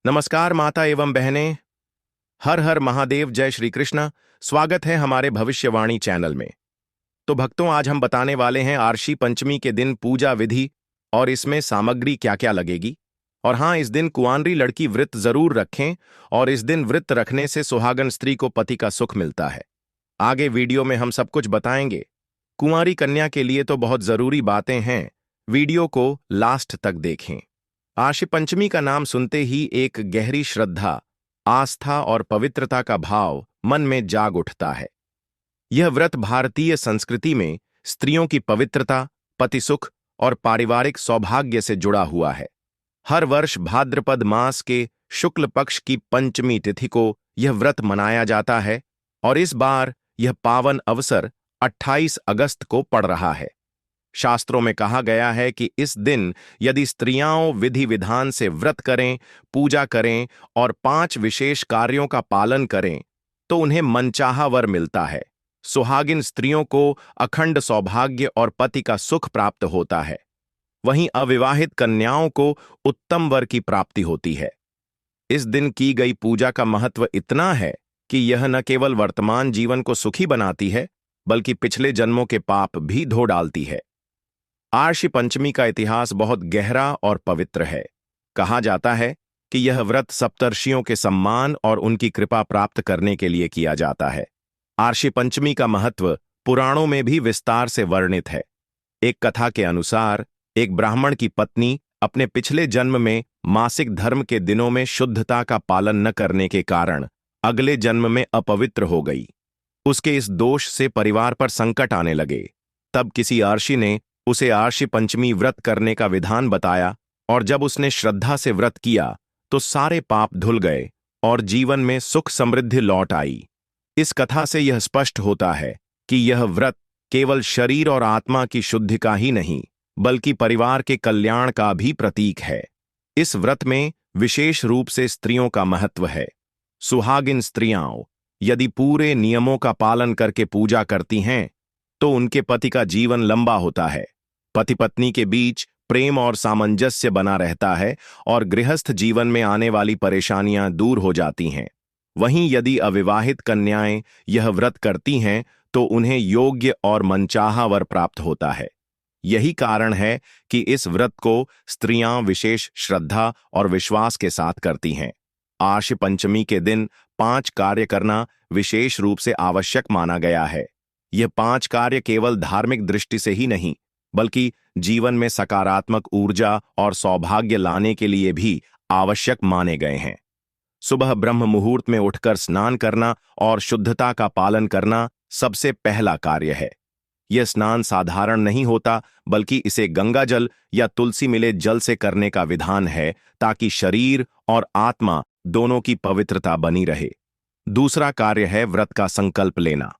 नमस्कार माता एवं बहनें। हर हर महादेव, जय श्री कृष्ण। स्वागत है हमारे भविष्यवाणी चैनल में। तो भक्तों, आज हम बताने वाले हैं आरशी पंचमी के दिन पूजा विधि और इसमें सामग्री क्या क्या लगेगी। और हाँ, इस दिन कुंवारी लड़की व्रत जरूर रखें और इस दिन व्रत रखने से सुहागन स्त्री को पति का सुख मिलता है। आगे वीडियो में हम सब कुछ बताएंगे। कुंवारी कन्या के लिए तो बहुत जरूरी बातें हैं, वीडियो को लास्ट तक देखें। आरशी पंचमी का नाम सुनते ही एक गहरी श्रद्धा, आस्था और पवित्रता का भाव मन में जाग उठता है। यह व्रत भारतीय संस्कृति में स्त्रियों की पवित्रता, पति सुख और पारिवारिक सौभाग्य से जुड़ा हुआ है। हर वर्ष भाद्रपद मास के शुक्ल पक्ष की पंचमी तिथि को यह व्रत मनाया जाता है और इस बार यह पावन अवसर 28 अगस्त को पड़ रहा है। शास्त्रों में कहा गया है कि इस दिन यदि स्त्रियां विधि विधान से व्रत करें, पूजा करें और 5 विशेष कार्यों का पालन करें तो उन्हें मनचाहा वर मिलता है। सुहागिन स्त्रियों को अखंड सौभाग्य और पति का सुख प्राप्त होता है। वहीं अविवाहित कन्याओं को उत्तम वर की प्राप्ति होती है। इस दिन की गई पूजा का महत्व इतना है कि यह न केवल वर्तमान जीवन को सुखी बनाती है, बल्कि पिछले जन्मों के पाप भी धो डालती है। आरशी पंचमी का इतिहास बहुत गहरा और पवित्र है। कहा जाता है कि यह व्रत सप्तर्षियों के सम्मान और उनकी कृपा प्राप्त करने के लिए किया जाता है। आरशी पंचमी का महत्व पुराणों में भी विस्तार से वर्णित है। एक कथा के अनुसार एक ब्राह्मण की पत्नी अपने पिछले जन्म में मासिक धर्म के दिनों में शुद्धता का पालन न करने के कारण अगले जन्म में अपवित्र हो गई। उसके इस दोष से परिवार पर संकट आने लगे। तब किसी आरशी ने उसे आरशी पंचमी व्रत करने का विधान बताया और जब उसने श्रद्धा से व्रत किया तो सारे पाप धुल गए और जीवन में सुख समृद्धि लौट आई। इस कथा से यह स्पष्ट होता है कि यह व्रत केवल शरीर और आत्मा की शुद्धि का ही नहीं, बल्कि परिवार के कल्याण का भी प्रतीक है। इस व्रत में विशेष रूप से स्त्रियों का महत्व है। सुहागिन स्त्रियां यदि पूरे नियमों का पालन करके पूजा करती हैं तो उनके पति का जीवन लंबा होता है। पति पत्नी के बीच प्रेम और सामंजस्य बना रहता है और गृहस्थ जीवन में आने वाली परेशानियां दूर हो जाती हैं। वहीं यदि अविवाहित कन्याएं यह व्रत करती हैं तो उन्हें योग्य और मनचाहा वर प्राप्त होता है। यही कारण है कि इस व्रत को स्त्रियां विशेष श्रद्धा और विश्वास के साथ करती हैं। आरशी पंचमी के दिन 5 कार्य करना विशेष रूप से आवश्यक माना गया है। यह 5 कार्य केवल धार्मिक दृष्टि से ही नहीं, बल्कि जीवन में सकारात्मक ऊर्जा और सौभाग्य लाने के लिए भी आवश्यक माने गए हैं। सुबह ब्रह्म मुहूर्त में उठकर स्नान करना और शुद्धता का पालन करना सबसे पहला कार्य है। यह स्नान साधारण नहीं होता, बल्कि इसे गंगा जल या तुलसी मिले जल से करने का विधान है, ताकि शरीर और आत्मा दोनों की पवित्रता बनी रहे। दूसरा कार्य है व्रत का संकल्प लेना।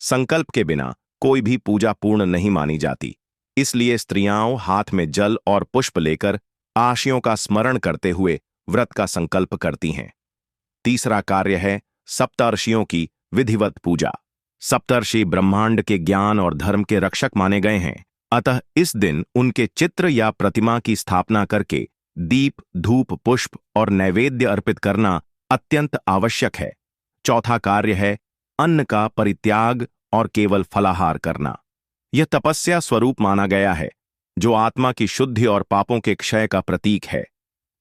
संकल्प के बिना कोई भी पूजा पूर्ण नहीं मानी जाती, इसलिए स्त्रियां हाथ में जल और पुष्प लेकर आशियों का स्मरण करते हुए व्रत का संकल्प करती हैं। तीसरा कार्य है सप्तर्षियों की विधिवत पूजा। सप्तर्षि ब्रह्मांड के ज्ञान और धर्म के रक्षक माने गए हैं, अतः इस दिन उनके चित्र या प्रतिमा की स्थापना करके दीप, धूप, पुष्प और नैवेद्य अर्पित करना अत्यंत आवश्यक है। चौथा कार्य है अन्न का परित्याग और केवल फलाहार करना। यह तपस्या स्वरूप माना गया है, जो आत्मा की शुद्धि और पापों के क्षय का प्रतीक है।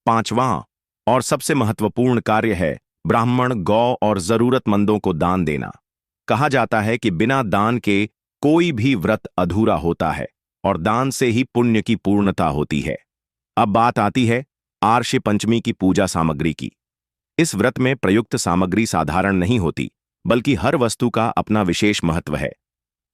पांचवां और सबसे महत्वपूर्ण कार्य है ब्राह्मण, गौ और जरूरतमंदों को दान देना। कहा जाता है कि बिना दान के कोई भी व्रत अधूरा होता है और दान से ही पुण्य की पूर्णता होती है। अब बात आती है आरशी पंचमी की पूजा सामग्री की। इस व्रत में प्रयुक्त सामग्री साधारण नहीं होती, बल्कि हर वस्तु का अपना विशेष महत्व है।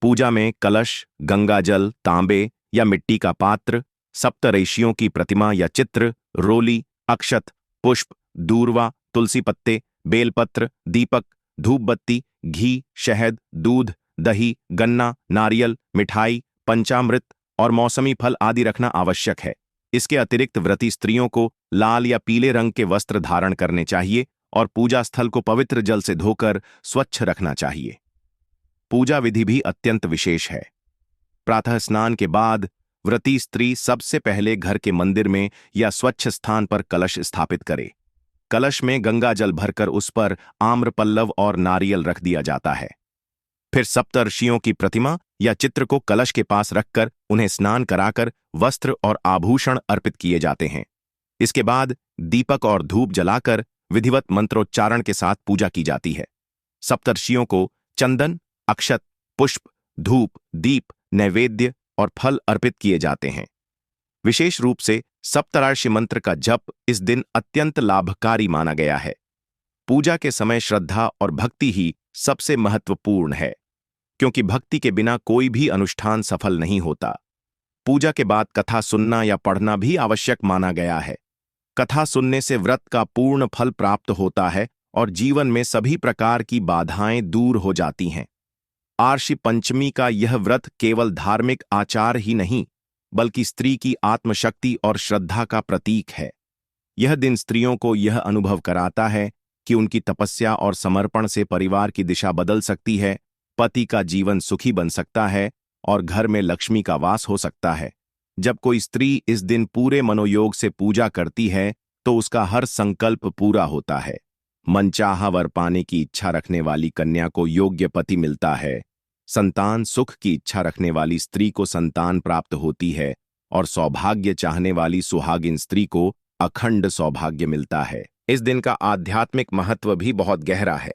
पूजा में कलश, गंगाजल, तांबे या मिट्टी का पात्र, सप्तऋषियों की प्रतिमा या चित्र, रोली, अक्षत, पुष्प, दूर्वा, तुलसी पत्ते, बेलपत्र, दीपक, धूप बत्ती, घी, शहद, दूध, दही, गन्ना, नारियल, मिठाई, पंचामृत और मौसमी फल आदि रखना आवश्यक है। इसके अतिरिक्त व्रती स्त्रियों को लाल या पीले रंग के वस्त्र धारण करने चाहिए और पूजा स्थल को पवित्र जल से धोकर स्वच्छ रखना चाहिए। पूजा विधि भी अत्यंत विशेष है। प्रातः स्नान के बाद व्रती स्त्री सबसे पहले घर के मंदिर में या स्वच्छ स्थान पर कलश स्थापित करे। कलश में गंगा जल भरकर उस पर आम्र पल्लव और नारियल रख दिया जाता है। फिर सप्तर्षियों की प्रतिमा या चित्र को कलश के पास रखकर उन्हें स्नान कराकर वस्त्र और आभूषण अर्पित किए जाते हैं। इसके बाद दीपक और धूप जलाकर विधिवत मंत्रोच्चारण के साथ पूजा की जाती है। सप्तर्षियों को चंदन, अक्षत, पुष्प, धूप, दीप, नैवेद्य और फल अर्पित किए जाते हैं। विशेष रूप से सप्तर्षि मंत्र का जप इस दिन अत्यंत लाभकारी माना गया है। पूजा के समय श्रद्धा और भक्ति ही सबसे महत्वपूर्ण है, क्योंकि भक्ति के बिना कोई भी अनुष्ठान सफल नहीं होता। पूजा के बाद कथा सुनना या पढ़ना भी आवश्यक माना गया है। कथा सुनने से व्रत का पूर्ण फल प्राप्त होता है और जीवन में सभी प्रकार की बाधाएं दूर हो जाती हैं। आर्षि पंचमी का यह व्रत केवल धार्मिक आचार ही नहीं, बल्कि स्त्री की आत्मशक्ति और श्रद्धा का प्रतीक है। यह दिन स्त्रियों को यह अनुभव कराता है कि उनकी तपस्या और समर्पण से परिवार की दिशा बदल सकती है, पति का जीवन सुखी बन सकता है और घर में लक्ष्मी का वास हो सकता है। जब कोई स्त्री इस दिन पूरे मनोयोग से पूजा करती है तो उसका हर संकल्प पूरा होता है। मनचाहा वर पाने की इच्छा रखने वाली कन्या को योग्य पति मिलता है, संतान सुख की इच्छा रखने वाली स्त्री को संतान प्राप्त होती है और सौभाग्य चाहने वाली सुहागिन स्त्री को अखंड सौभाग्य मिलता है। इस दिन का आध्यात्मिक महत्व भी बहुत गहरा है।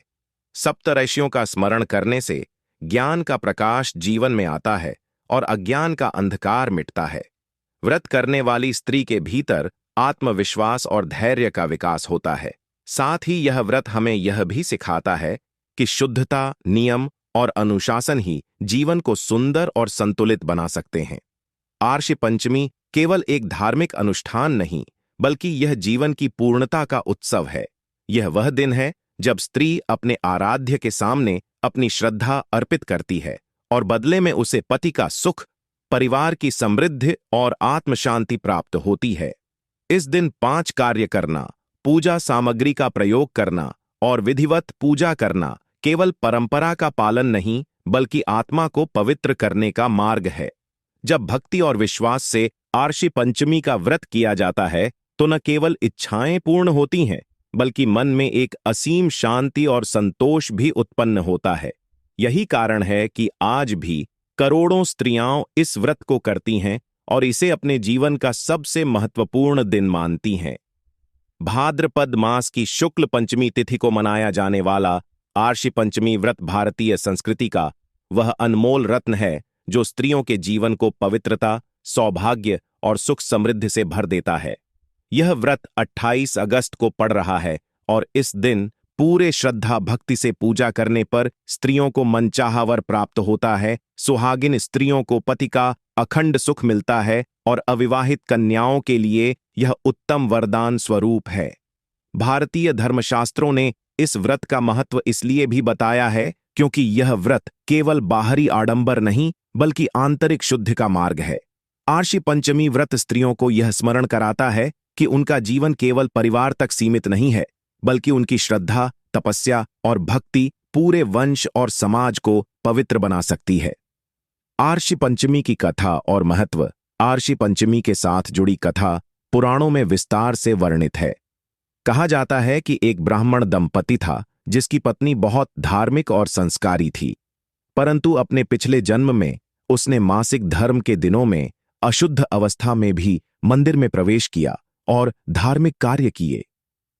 सप्तर्षियों का स्मरण करने से ज्ञान का प्रकाश जीवन में आता है और अज्ञान का अंधकार मिटता है। व्रत करने वाली स्त्री के भीतर आत्मविश्वास और धैर्य का विकास होता है। साथ ही यह व्रत हमें यह भी सिखाता है कि शुद्धता, नियम और अनुशासन ही जीवन को सुंदर और संतुलित बना सकते हैं। आर्षि पंचमी केवल एक धार्मिक अनुष्ठान नहीं, बल्कि यह जीवन की पूर्णता का उत्सव है। यह वह दिन है जब स्त्री अपने आराध्य के सामने अपनी श्रद्धा अर्पित करती है और बदले में उसे पति का सुख, परिवार की समृद्धि और आत्मशांति प्राप्त होती है। इस दिन 5 कार्य करना, पूजा सामग्री का प्रयोग करना और विधिवत पूजा करना केवल परंपरा का पालन नहीं, बल्कि आत्मा को पवित्र करने का मार्ग है। जब भक्ति और विश्वास से आर्षि पंचमी का व्रत किया जाता है तो न केवल इच्छाएं पूर्ण होती हैं, बल्कि मन में एक असीम शांति और संतोष भी उत्पन्न होता है। यही कारण है कि आज भी करोड़ों स्त्रियां इस व्रत को करती हैं और इसे अपने जीवन का सबसे महत्वपूर्ण दिन मानती हैं। भाद्रपद मास की शुक्ल पंचमी तिथि को मनाया जाने वाला आर्षि पंचमी व्रत भारतीय संस्कृति का वह अनमोल रत्न है जो स्त्रियों के जीवन को पवित्रता, सौभाग्य और सुख समृद्धि से भर देता है। यह व्रत 28 अगस्त को पड़ रहा है और इस दिन पूरे श्रद्धा भक्ति से पूजा करने पर स्त्रियों को मनचाहा वर प्राप्त होता है, सुहागिन स्त्रियों को पति का अखंड सुख मिलता है और अविवाहित कन्याओं के लिए यह उत्तम वरदान स्वरूप है। भारतीय धर्मशास्त्रों ने इस व्रत का महत्व इसलिए भी बताया है क्योंकि यह व्रत केवल बाहरी आडंबर नहीं, बल्कि आंतरिक शुद्धि का मार्ग है। आर्षि पंचमी व्रत स्त्रियों को यह स्मरण कराता है कि उनका जीवन केवल परिवार तक सीमित नहीं है, बल्कि उनकी श्रद्धा, तपस्या और भक्ति पूरे वंश और समाज को पवित्र बना सकती है। आर्षि पंचमी की कथा और महत्व। आर्षि पंचमी के साथ जुड़ी कथा पुराणों में विस्तार से वर्णित है। कहा जाता है कि एक ब्राह्मण दंपति था जिसकी पत्नी बहुत धार्मिक और संस्कारी थी, परंतु अपने पिछले जन्म में उसने मासिक धर्म के दिनों में अशुद्ध अवस्था में भी मंदिर में प्रवेश किया और धार्मिक कार्य किए।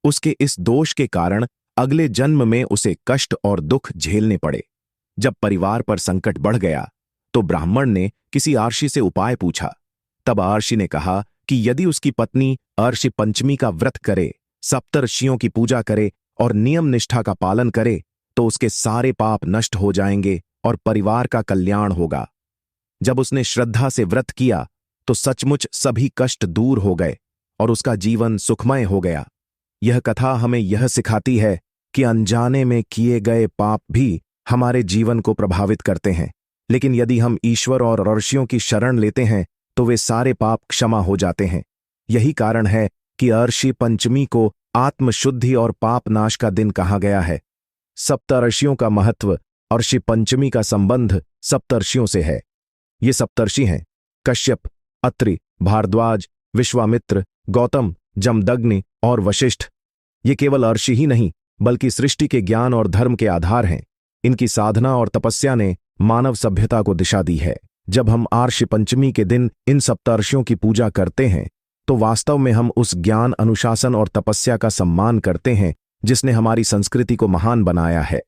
उसके इस दोष के कारण अगले जन्म में उसे कष्ट और दुख झेलने पड़े। जब परिवार पर संकट बढ़ गया तो ब्राह्मण ने किसी आर्षि से उपाय पूछा। तब आर्षि ने कहा कि यदि उसकी पत्नी आर्षि पंचमी का व्रत करे, सप्तर्षियों की पूजा करे और नियम निष्ठा का पालन करे तो उसके सारे पाप नष्ट हो जाएंगे और परिवार का कल्याण होगा। जब उसने श्रद्धा से व्रत किया तो सचमुच सभी कष्ट दूर हो गए और उसका जीवन सुखमय हो गया। यह कथा हमें यह सिखाती है कि अनजाने में किए गए पाप भी हमारे जीवन को प्रभावित करते हैं, लेकिन यदि हम ईश्वर और ऋषियों की शरण लेते हैं तो वे सारे पाप क्षमा हो जाते हैं। यही कारण है कि आर्षि पंचमी को आत्मशुद्धि और पाप नाश का दिन कहा गया है। सप्तर्षियों का महत्व। आर्षि पंचमी का संबंध सप्तर्षियों से है। ये सप्तर्षि हैं कश्यप, अत्रि, भारद्वाज, विश्वामित्र, गौतम, जमदग्नि और वशिष्ठ। ये केवल अर्शी ही नहीं बल्कि सृष्टि के ज्ञान और धर्म के आधार हैं। इनकी साधना और तपस्या ने मानव सभ्यता को दिशा दी है। जब हम आर्षि पंचमी के दिन इन सप्तर्षियों की पूजा करते हैं तो वास्तव में हम उस ज्ञान, अनुशासन और तपस्या का सम्मान करते हैं जिसने हमारी संस्कृति को महान बनाया है।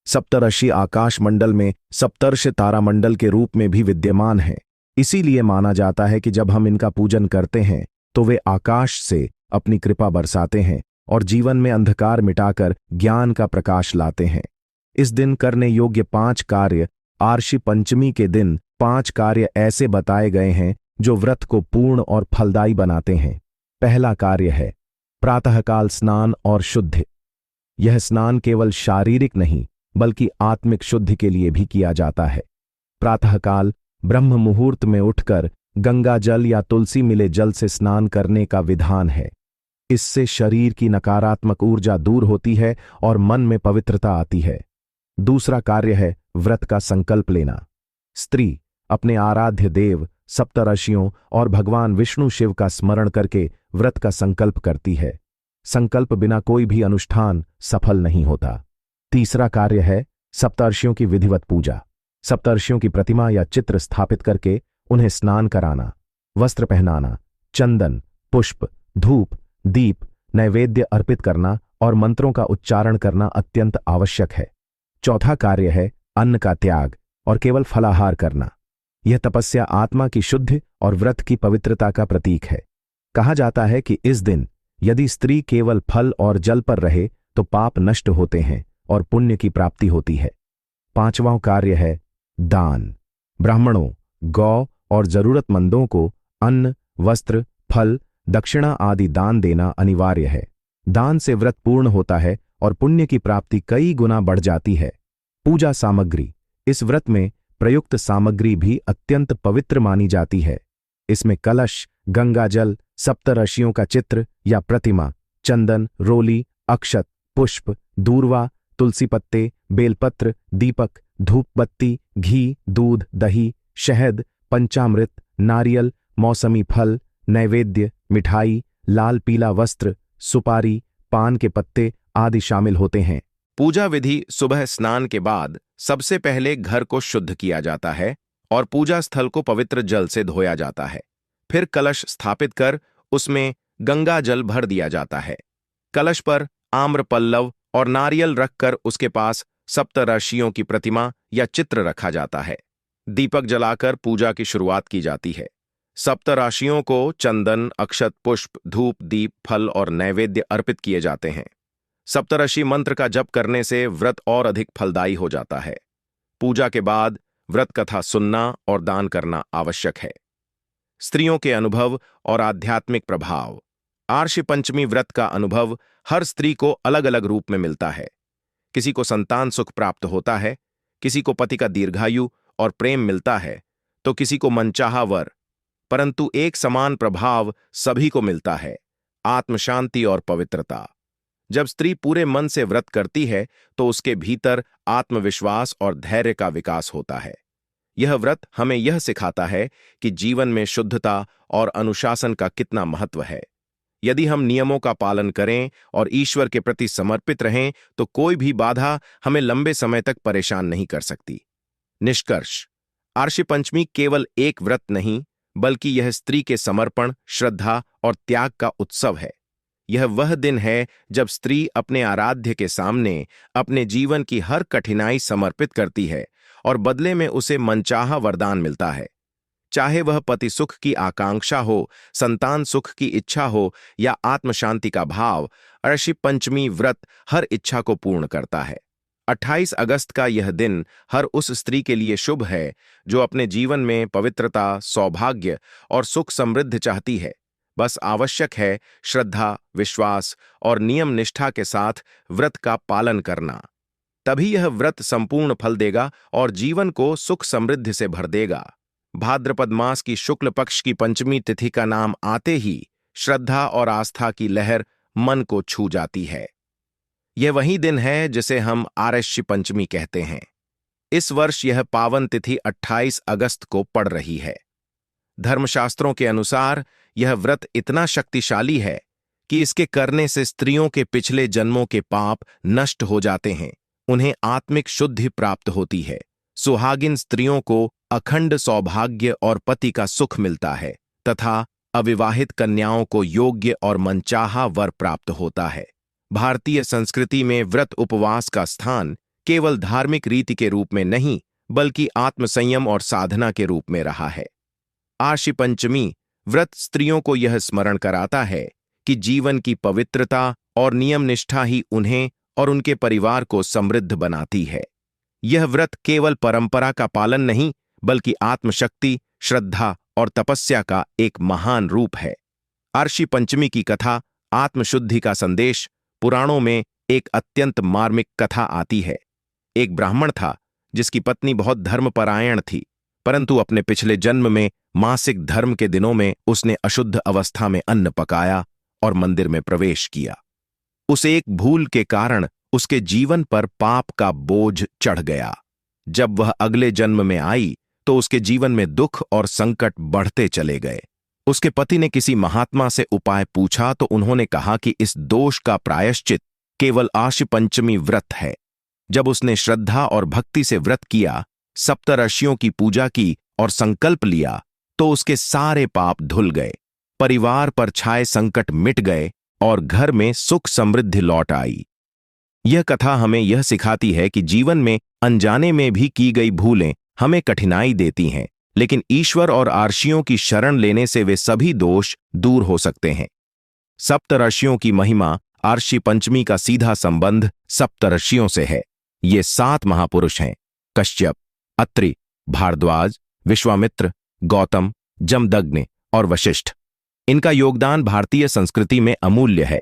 सप्तर्षि आकाश मंडल में सप्तर्षि तारामंडल के रूप में भी विद्यमान हैं। इसीलिए माना जाता है कि जब हम इनका पूजन करते हैं तो वे आकाश से अपनी कृपा बरसाते हैं और जीवन में अंधकार मिटाकर ज्ञान का प्रकाश लाते हैं। इस दिन करने योग्य 5 कार्य, आर्षि पंचमी के दिन 5 कार्य ऐसे बताए गए हैं जो व्रत को पूर्ण और फलदायी बनाते हैं। पहला कार्य है प्रातःकाल स्नान और शुद्धि। यह स्नान केवल शारीरिक नहीं बल्कि आत्मिक शुद्धि के लिए भी किया जाता है। प्रातःकाल ब्रह्म मुहूर्त में उठकर गंगा जल या तुलसी मिले जल से स्नान करने का विधान है। इससे शरीर की नकारात्मक ऊर्जा दूर होती है और मन में पवित्रता आती है। दूसरा कार्य है व्रत का संकल्प लेना। स्त्री अपने आराध्य देव, सप्तर्षियों और भगवान विष्णु शिव का स्मरण करके व्रत का संकल्प करती है। संकल्प बिना कोई भी अनुष्ठान सफल नहीं होता। तीसरा कार्य है सप्तर्षियों की विधिवत पूजा। सप्तर्षियों की प्रतिमा या चित्र स्थापित करके उन्हें स्नान कराना, वस्त्र पहनाना, चंदन, पुष्प, धूप, दीप, नैवेद्य अर्पित करना और मंत्रों का उच्चारण करना अत्यंत आवश्यक है। चौथा कार्य है अन्न का त्याग और केवल फलाहार करना। यह तपस्या आत्मा की शुद्धि और व्रत की पवित्रता का प्रतीक है। कहा जाता है कि इस दिन यदि स्त्री केवल फल और जल पर रहे तो पाप नष्ट होते हैं और पुण्य की प्राप्ति होती है। पांचवां कार्य है दान। ब्राह्मणों, गौ और जरूरतमंदों को अन्न, वस्त्र, फल, दक्षिणा आदि दान देना अनिवार्य है। दान से व्रत पूर्ण होता है और पुण्य की प्राप्ति कई गुना बढ़ जाती है। पूजा सामग्री। इस व्रत में प्रयुक्त सामग्री भी अत्यंत पवित्र मानी जाती है। इसमें कलश, गंगाजल, सप्तर्षियों का चित्र या प्रतिमा, चंदन, रोली, अक्षत, पुष्प, दूर्वा, तुलसी पत्ते, बेलपत्र, दीपक, धूप बत्ती, घी, दूध, दही, शहद, पंचामृत, नारियल, मौसमी फल, नैवेद्य, मिठाई, लाल पीला वस्त्र, सुपारी, पान के पत्ते आदि शामिल होते हैं। पूजा विधि। सुबह स्नान के बाद सबसे पहले घर को शुद्ध किया जाता है और पूजा स्थल को पवित्र जल से धोया जाता है। फिर कलश स्थापित कर उसमें गंगा जल भर दिया जाता है। कलश पर आम्र पल्लव और नारियल रखकर उसके पास सप्तर्षियों की प्रतिमा या चित्र रखा जाता है। दीपक जलाकर पूजा की शुरुआत की जाती है। सप्तर्षियों को चंदन, अक्षत, पुष्प, धूप, दीप, फल और नैवेद्य अर्पित किए जाते हैं। सप्तर्षि मंत्र का जप करने से व्रत और अधिक फलदायी हो जाता है। पूजा के बाद व्रत कथा सुनना और दान करना आवश्यक है। स्त्रियों के अनुभव और आध्यात्मिक प्रभाव। आर्षि पंचमी व्रत का अनुभव हर स्त्री को अलग अलग रूप में मिलता है। किसी को संतान सुख प्राप्त होता है, किसी को पति का दीर्घायु और प्रेम मिलता है, तो किसी को मनचाहा वर। परंतु एक समान प्रभाव सभी को मिलता है, आत्मशांति और पवित्रता। जब स्त्री पूरे मन से व्रत करती है तो उसके भीतर आत्मविश्वास और धैर्य का विकास होता है। यह व्रत हमें यह सिखाता है कि जीवन में शुद्धता और अनुशासन का कितना महत्व है। यदि हम नियमों का पालन करें और ईश्वर के प्रति समर्पित रहें तो कोई भी बाधा हमें लंबे समय तक परेशान नहीं कर सकती। निष्कर्ष। आर्षि पंचमी केवल एक व्रत नहीं बल्कि यह स्त्री के समर्पण, श्रद्धा और त्याग का उत्सव है। यह वह दिन है जब स्त्री अपने आराध्य के सामने अपने जीवन की हर कठिनाई समर्पित करती है और बदले में उसे मनचाहा वरदान मिलता है। चाहे वह पति सुख की आकांक्षा हो, संतान सुख की इच्छा हो या आत्मशांति का भाव, आर्षि पंचमी व्रत हर इच्छा को पूर्ण करता है। 28 अगस्त का यह दिन हर उस स्त्री के लिए शुभ है जो अपने जीवन में पवित्रता, सौभाग्य और सुख समृद्धि चाहती है। बस आवश्यक है श्रद्धा, विश्वास और नियम निष्ठा के साथ व्रत का पालन करना। तभी यह व्रत संपूर्ण फल देगा और जीवन को सुख समृद्धि से भर देगा। भाद्रपद मास की शुक्ल पक्ष की पंचमी तिथि का नाम आते ही श्रद्धा और आस्था की लहर मन को छू जाती है। यह वही दिन है जिसे हम आर्षि पंचमी कहते हैं। इस वर्ष यह पावन तिथि 28 अगस्त को पड़ रही है। धर्मशास्त्रों के अनुसार यह व्रत इतना शक्तिशाली है कि इसके करने से स्त्रियों के पिछले जन्मों के पाप नष्ट हो जाते हैं, उन्हें आत्मिक शुद्धि प्राप्त होती है। सुहागिन स्त्रियों को अखंड सौभाग्य और पति का सुख मिलता है तथा अविवाहित कन्याओं को योग्य और मनचाहा वर प्राप्त होता है। भारतीय संस्कृति में व्रत उपवास का स्थान केवल धार्मिक रीति के रूप में नहीं बल्कि आत्मसंयम और साधना के रूप में रहा है। आशी पंचमी व्रत स्त्रियों को यह स्मरण कराता है कि जीवन की पवित्रता और नियम निष्ठा ही उन्हें और उनके परिवार को समृद्ध बनाती है। यह व्रत केवल परंपरा का पालन नहीं बल्कि आत्मशक्ति, श्रद्धा और तपस्या का एक महान रूप है। आर्षि पंचमी की कथा आत्मशुद्धि का संदेश। पुराणों में एक अत्यंत मार्मिक कथा आती है। एक ब्राह्मण था जिसकी पत्नी बहुत धर्मपरायण थी, परंतु अपने पिछले जन्म में मासिक धर्म के दिनों में उसने अशुद्ध अवस्था में अन्न पकाया और मंदिर में प्रवेश किया। उस एक भूल के कारण उसके जीवन पर पाप का बोझ चढ़ गया। जब वह अगले जन्म में आई तो उसके जीवन में दुख और संकट बढ़ते चले गए। उसके पति ने किसी महात्मा से उपाय पूछा तो उन्होंने कहा कि इस दोष का प्रायश्चित केवल आशी पंचमी व्रत है। जब उसने श्रद्धा और भक्ति से व्रत किया, सप्तऋषियों की पूजा की और संकल्प लिया तो उसके सारे पाप धुल गए, परिवार पर छाए संकट मिट गए और घर में सुख समृद्धि लौट आई। यह कथा हमें यह सिखाती है कि जीवन में अनजाने में भी की गई भूलें हमें कठिनाई देती हैं, लेकिन ईश्वर और आर्षियों की शरण लेने से वे सभी दोष दूर हो सकते हैं। सप्तऋषियों की महिमा। आर्षि पंचमी का सीधा संबंध सप्तऋषियों से है। ये 7 महापुरुष हैं: कश्यप, अत्रि, भारद्वाज, विश्वामित्र, गौतम, जमदग्नि और वशिष्ठ। इनका योगदान भारतीय संस्कृति में अमूल्य है।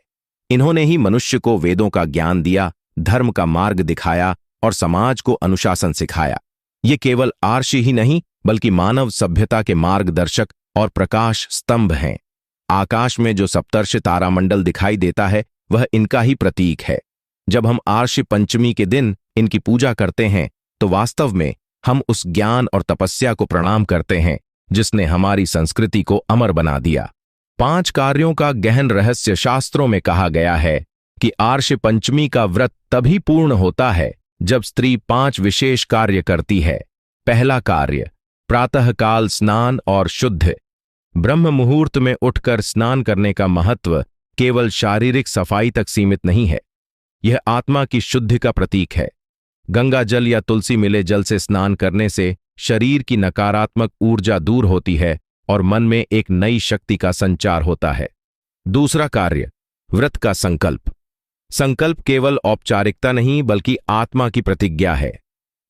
इन्होंने ही मनुष्य को वेदों का ज्ञान दिया, धर्म का मार्ग दिखाया और समाज को अनुशासन सिखाया। ये केवल आर्षि ही नहीं बल्कि मानव सभ्यता के मार्गदर्शक और प्रकाश स्तंभ हैं। आकाश में जो सप्तर्षि तारामंडल दिखाई देता है वह इनका ही प्रतीक है। जब हम आर्षि पंचमी के दिन इनकी पूजा करते हैं तो वास्तव में हम उस ज्ञान और तपस्या को प्रणाम करते हैं जिसने हमारी संस्कृति को अमर बना दिया। 5 कार्यों का गहन रहस्य। शास्त्रों में कहा गया है कि आर्षि पंचमी का व्रत तभी पूर्ण होता है जब स्त्री 5 विशेष कार्य करती है। पहला कार्य, प्रातःकाल स्नान और शुद्ध। ब्रह्म मुहूर्त में उठकर स्नान करने का महत्व केवल शारीरिक सफाई तक सीमित नहीं है, यह आत्मा की शुद्धि का प्रतीक है। गंगा जल या तुलसी मिले जल से स्नान करने से शरीर की नकारात्मक ऊर्जा दूर होती है और मन में एक नई शक्ति का संचार होता है। दूसरा कार्य, व्रत का संकल्प। संकल्प केवल औपचारिकता नहीं बल्कि आत्मा की प्रतिज्ञा है।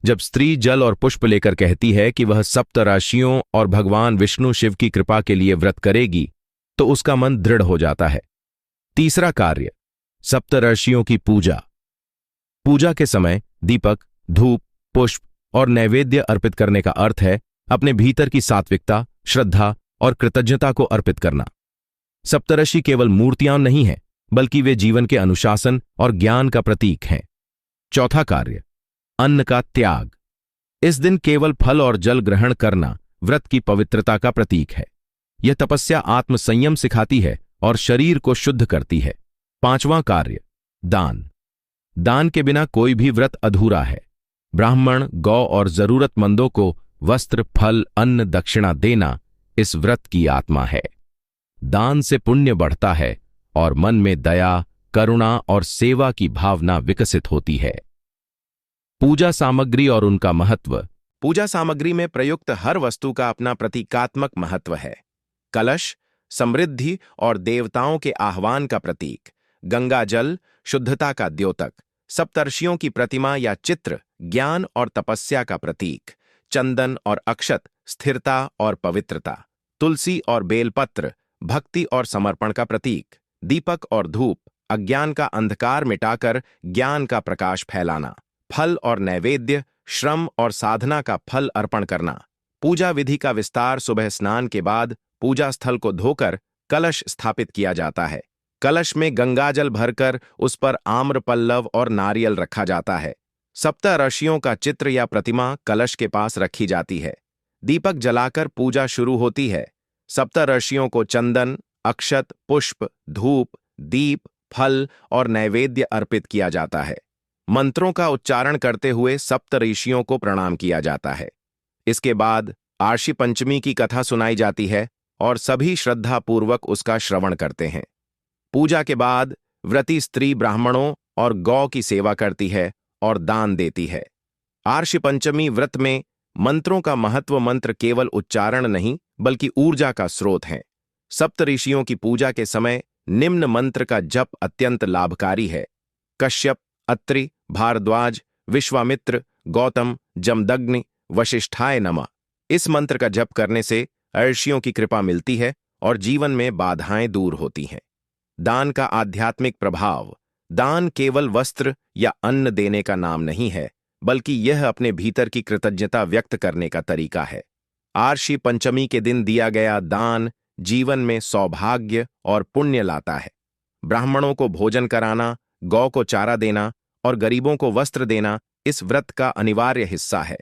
जब स्त्री जल और पुष्प लेकर कहती है कि वह सप्तऋषियों और भगवान विष्णु शिव की कृपा के लिए व्रत करेगी तो उसका मन दृढ़ हो जाता है। तीसरा कार्य, सप्तऋषियों की पूजा। पूजा के समय दीपक, धूप, पुष्प और नैवेद्य अर्पित करने का अर्थ है अपने भीतर की सात्विकता, श्रद्धा और कृतज्ञता को अर्पित करना। सप्तऋषि केवल मूर्तियां नहीं हैं बल्कि वे जीवन के अनुशासन और ज्ञान का प्रतीक हैं। चौथा कार्य, अन्न का त्याग। इस दिन केवल फल और जल ग्रहण करना व्रत की पवित्रता का प्रतीक है। यह तपस्या आत्मसंयम सिखाती है और शरीर को शुद्ध करती है। पांचवां कार्य, दान। दान के बिना कोई भी व्रत अधूरा है। ब्राह्मण, गौ और जरूरतमंदों को वस्त्र, फल, अन्न, दक्षिणा देना इस व्रत की आत्मा है। दान से पुण्य बढ़ता है और मन में दया, करुणा और सेवा की भावना विकसित होती है। पूजा सामग्री और उनका महत्व। पूजा सामग्री में प्रयुक्त हर वस्तु का अपना प्रतीकात्मक महत्व है। कलश समृद्धि और देवताओं के आह्वान का प्रतीक, गंगा जल शुद्धता का द्योतक, सप्तर्षियों की प्रतिमा या चित्र ज्ञान और तपस्या का प्रतीक, चंदन और अक्षत स्थिरता और पवित्रता, तुलसी और बेलपत्र भक्ति और समर्पण का प्रतीक, दीपक और धूप अज्ञान का अंधकार मिटाकर ज्ञान का प्रकाश फैलाना, फल और नैवेद्य श्रम और साधना का फल अर्पण करना। पूजा विधि का विस्तार। सुबह स्नान के बाद पूजा स्थल को धोकर कलश स्थापित किया जाता है। कलश में गंगाजल भरकर उस पर आम्र पल्लव और नारियल रखा जाता है। सप्तऋषियों का चित्र या प्रतिमा कलश के पास रखी जाती है। दीपक जलाकर पूजा शुरू होती है। सप्तऋषियों को चंदन, अक्षत, पुष्प, धूप, दीप, फल और नैवेद्य अर्पित किया जाता है। मंत्रों का उच्चारण करते हुए सप्तऋषियों को प्रणाम किया जाता है। इसके बाद आरशी पंचमी की कथा सुनाई जाती है और सभी श्रद्धापूर्वक उसका श्रवण करते हैं। पूजा के बाद व्रती स्त्री ब्राह्मणों और गौ की सेवा करती है और दान देती है। आरशी पंचमी व्रत में मंत्रों का महत्व मंत्र केवल उच्चारण नहीं बल्कि ऊर्जा का स्रोत है। सप्तऋषियों की पूजा के समय निम्न मंत्र का जप अत्यंत लाभकारी है। कश्यप, अत्रि, भारद्वाज, विश्वामित्र, गौतम, जमदग्नि, वशिष्ठाय नमः। इस मंत्र का जप करने से ऋषियों की कृपा मिलती है और जीवन में बाधाएं दूर होती हैं। दान का आध्यात्मिक प्रभाव। दान केवल वस्त्र या अन्न देने का नाम नहीं है, बल्कि यह अपने भीतर की कृतज्ञता व्यक्त करने का तरीका है। आरशी पंचमी के दिन दिया गया दान जीवन में सौभाग्य और पुण्य लाता है। ब्राह्मणों को भोजन कराना, गौ को चारा देना और गरीबों को वस्त्र देना इस व्रत का अनिवार्य हिस्सा है।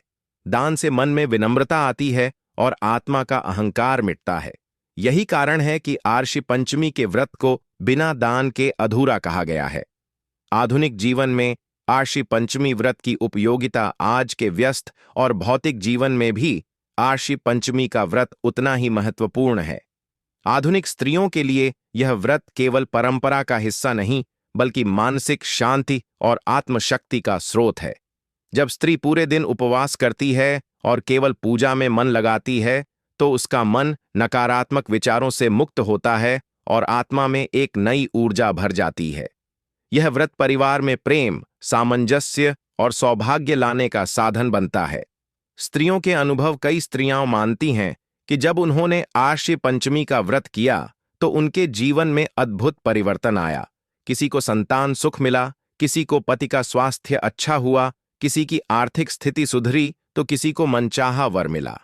दान से मन में विनम्रता आती है और आत्मा का अहंकार मिटता है। यही कारण है कि आरशी पंचमी के व्रत को बिना दान के अधूरा कहा गया है। आधुनिक जीवन में आरशी पंचमी व्रत की उपयोगिता आज के व्यस्त और भौतिक जीवन में भी आरशी पंचमी का व्रत उतना ही महत्वपूर्ण है। आधुनिक स्त्रियों के लिए यह व्रत केवल परंपरा का हिस्सा नहीं बल्कि मानसिक शांति और आत्मशक्ति का स्रोत है। जब स्त्री पूरे दिन उपवास करती है और केवल पूजा में मन लगाती है तो उसका मन नकारात्मक विचारों से मुक्त होता है और आत्मा में एक नई ऊर्जा भर जाती है। यह व्रत परिवार में प्रेम, सामंजस्य और सौभाग्य लाने का साधन बनता है। स्त्रियों के अनुभव। कई स्त्रियां मानती हैं कि जब उन्होंने आरशी पंचमी का व्रत किया तो उनके जीवन में अद्भुत परिवर्तन आया। किसी को संतान सुख मिला, किसी को पति का स्वास्थ्य अच्छा हुआ, किसी की आर्थिक स्थिति सुधरी तो किसी को मनचाहा वर मिला।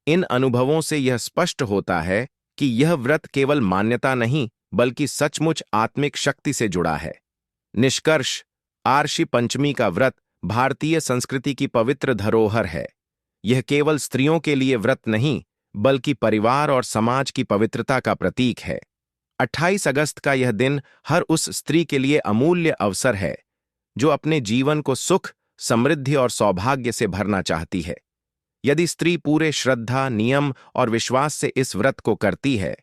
इन अनुभवों से यह स्पष्ट होता है कि यह व्रत केवल मान्यता नहीं बल्कि सचमुच आत्मिक शक्ति से जुड़ा है। निष्कर्ष, आरशी पंचमी का व्रत भारतीय संस्कृति की पवित्र धरोहर है। यह केवल स्त्रियों के लिए व्रत नहीं बल्कि परिवार और समाज की पवित्रता का प्रतीक है। 28 अगस्त का यह दिन हर उस स्त्री के लिए अमूल्य अवसर है जो अपने जीवन को सुख, समृद्धि और सौभाग्य से भरना चाहती है। यदि स्त्री पूरे श्रद्धा, नियम और विश्वास से इस व्रत को करती है,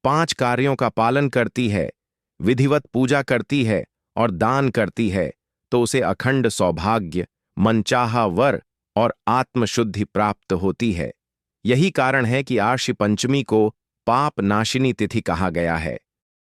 5 कार्यों का पालन करती है, विधिवत पूजा करती है और दान करती है, तो उसे अखंड सौभाग्य, मनचाहा वर और आत्मशुद्धि प्राप्त होती है। यही कारण है कि आरशी पंचमी को पाप नाशिनी तिथि कहा गया है।